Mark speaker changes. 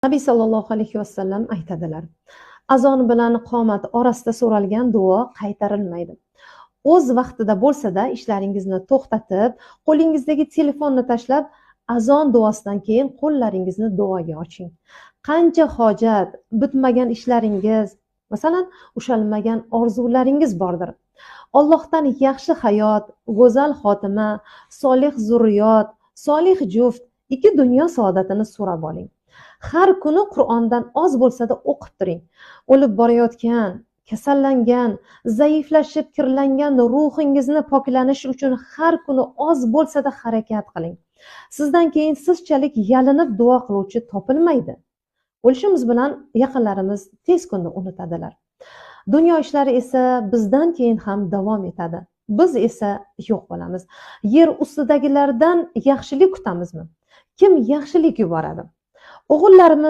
Speaker 1: Nabiy sallallohu alayhi vasallam aytadilar: azon bilan qomat orasida so'ralgan duo qaytarilmaydi. O'z vaqtida bo'lsa-da ishlaringizni to'xtatib, qo'lingizdagi telefonni tashlab, azon duosidan keyin qo'llaringizni duoga oching. Qancha hojat, bitmagan ishlaringiz, masalan, ushalmagan orzularingiz bordir. Allohdan yaxshi hayot, go'zal xotima, solih zurriyot, solih juft, ikki dunyo saodatini so'rab oling. Har kuni Qur'ondan oz bo'lsa-da o'qib turing. O'lib borayotgan, kasallangan, zaiflashib kirlangan ruhingizni poklanishi uchun har kuni oz bo'lsa-da harakat qiling. Sizdan keyin sizchalik yalinib duo qiluvchi topilmaydi. O'lishimiz bilan yaqinlarimiz tez kunda unutadilar. Dunyo ishlari esa bizdan keyin ham davom etadi. Biz esa yo'q bo'lamiz. Yer ustidagilardan yaxshilik kutamizmi? Kim yaxshilik yuboradi? O'g'illarimiz